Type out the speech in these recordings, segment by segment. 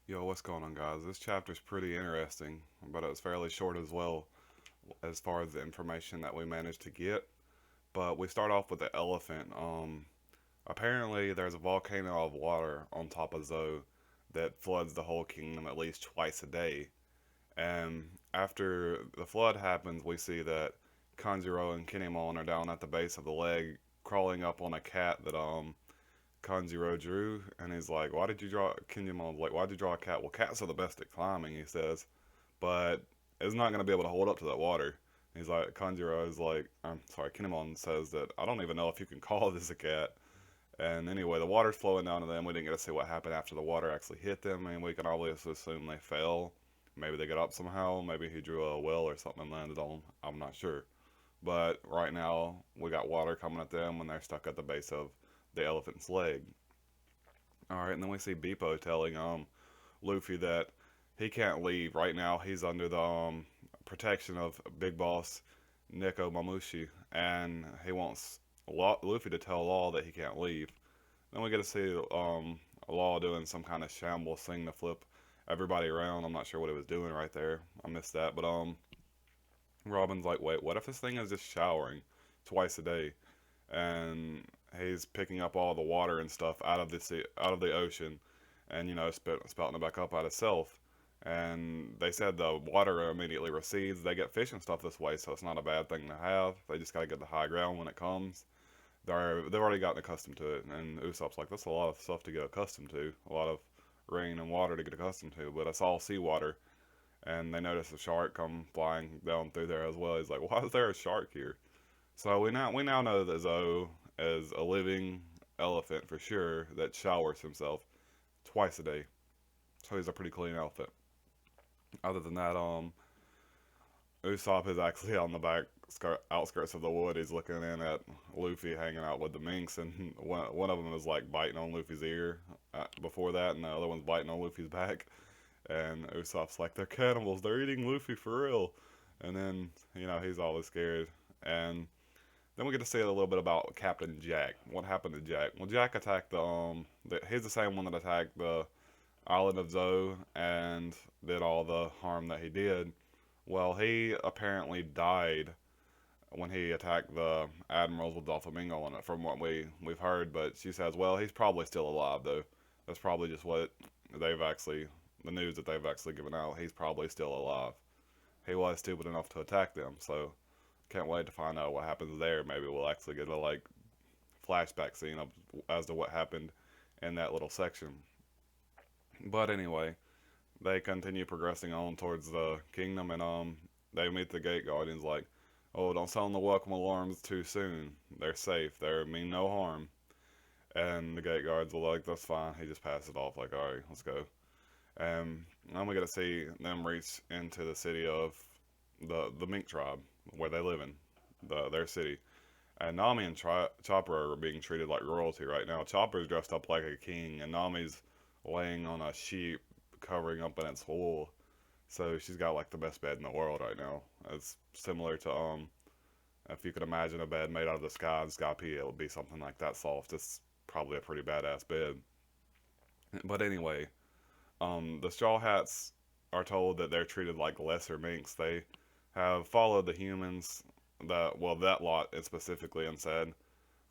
Yo, what's going on, guys? This chapter's pretty interesting, but it's fairly short as well as far as the information that we managed to get. But we start off with the elephant. Apparently, there's a volcano of water on top of Zoe that floods the whole kingdom at least twice a day. And after the flood happens, we see that Kanjuro and Kinemon are down at the base of the leg, crawling up on a cat that Kanjiro drew, and he's like, "Why did you draw?" Kinyamon's like, "Why did you draw a cat?" Well, cats are the best at climbing, he says, but it's not going to be able to hold up to that water. He's like, Kanjiro is like, I'm sorry, Kinemon says that I don't even know if you can call this a cat. And anyway, the water's flowing down to them. We didn't get to see what happened after the water actually hit them. I mean, we can obviously assume they fell. Maybe they got up somehow. Maybe he drew a well or something and landed on them. I'm not sure. But right now, we got water coming at them when they're stuck at the base of the elephant's leg. All right, and then we see Beepo telling Luffy that he can't leave right now. He's under the protection of Big Boss Neko Mamushi, and he wants Luffy to tell Law that he can't leave. Then we get to see Law doing some kind of shambles thing to flip everybody around. I'm not sure what he was doing right there. I missed that, but Robin's like, wait, what if this thing is just showering twice a day? And he's picking up all the water and stuff out of the sea, out of the ocean, and spouting it back up out itself. And they said the water immediately recedes. They get fish and stuff this way, so it's not a bad thing to have. They just gotta get the high ground when it comes. They've already gotten accustomed to it, and Usopp's like, that's a lot of stuff to get accustomed to, a lot of rain and water to get accustomed to, but it's all seawater. And they notice a shark come flying down through there as well. He's like, why is there a shark here? So we now know that Zoe is a living elephant for sure that showers himself twice a day. So he's a pretty clean elephant. Other than that, Usopp is actually on the outskirts of the wood. He's looking in at Luffy hanging out with the Minks, and one of them is like biting on Luffy's ear before that, and the other one's biting on Luffy's back. And Usopp's like, they're cannibals. They're eating Luffy for real. And then he's always scared. And then we get to see a little bit about Captain Jack. What happened to Jack? Well, Jack attacked he's the same one that attacked the island of Zoe and did all the harm that he did. Well, he apparently died when he attacked the admirals with Doflamingo on it, from what we've heard. But she says, well, he's probably still alive though. That's probably just what they've actually the news that they've actually given out. He's probably still alive. He was stupid enough to attack them, so can't wait to find out what happens there. Maybe we'll actually get a flashback scene of as to what happened in that little section. But anyway, they continue progressing on towards the kingdom, and they meet the gate guardians. Like, oh, don't sound the welcome alarms too soon. They're safe. They mean no harm. And the gate guards are like, that's fine. He just passed it off. Like, all right, let's go. And then we get to see them reach into the city of the Mink tribe where they live in their city. And Nami and Chopper are being treated like royalty right now. Chopper's dressed up like a king, and Nami's laying on a sheep covering up in its wool. So she's got like the best bed in the world right now. It's similar to if you could imagine a bed made out of the sky pea, it would be something like that soft. It's probably a pretty badass bed. But anyway, the Straw Hats are told that they're treated like lesser minks. They have followed the humans, that lot specifically, and said,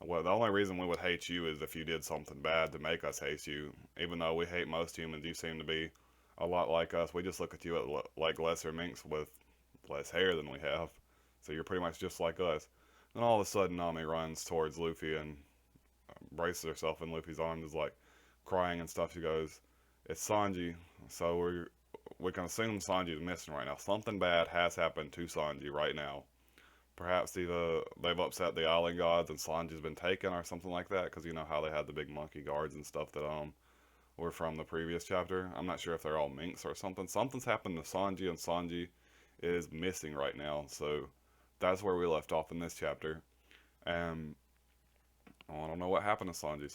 well, the only reason we would hate you is if you did something bad to make us hate you. Even though we hate most humans, you seem to be a lot like us. We just look at you like lesser minks with less hair than we have. So you're pretty much just like us. Then all of a sudden, Nami runs towards Luffy and braces herself in Luffy's arms, is like crying and stuff. She goes, "It's Sanji." So we can assume Sanji's missing right now. Something bad has happened to Sanji right now. Perhaps either they've upset the island gods and Sanji's been taken or something like that. Because you know how they had the big monkey guards and stuff that were from the previous chapter. I'm not sure if they're all minks or something. Something's happened to Sanji, and Sanji is missing right now. So that's where we left off in this chapter. And I don't know what happened to Sanji.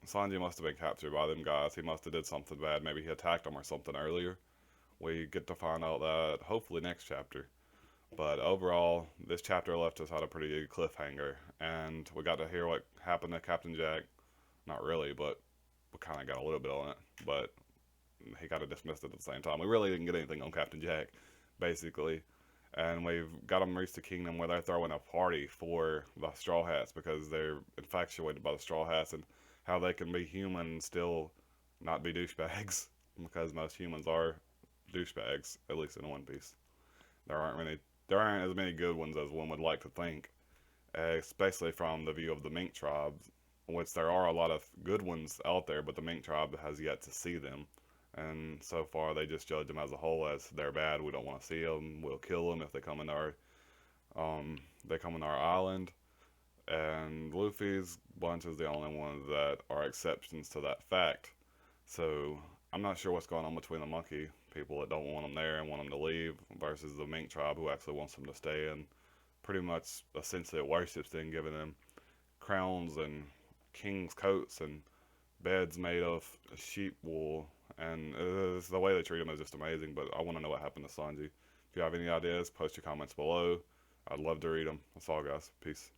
Sanji must have been captured by them guys. He must have did something bad. Maybe he attacked them or something earlier. We get to find out that hopefully next chapter. But overall, this chapter left us at a pretty good cliffhanger, and we got to hear what happened to Captain Jack. Not really, but we kind of got a little bit on it. But he kind of dismissed it at the same time. We really didn't get anything on Captain Jack, basically. And we've got them reach the kingdom where they're throwing a party for the Straw Hats because they're infatuated by the Straw Hats and how they can be human and still not be douchebags because most humans are douchebags, at least in One Piece. There aren't many, there aren't as many good ones as one would like to think, especially from the view of the Mink tribe, which there are a lot of good ones out there, but the Mink tribe has yet to see them. And so far, they just judge them as a whole as they're bad. We don't want to see them. We'll kill them if they come in they come in our island. And Luffy's bunch is the only ones that are exceptions to that fact. So I'm not sure what's going on between the monkey people that don't want them there and want them to leave versus the Mink tribe who actually wants them to stay and pretty much essentially worships them, giving them crowns and king's coats and beds made of sheep wool. And the way they treat them is just amazing. But I want to know what happened to Sanji. If you have any ideas, post your comments below. I'd love to read them. That's all, guys. Peace.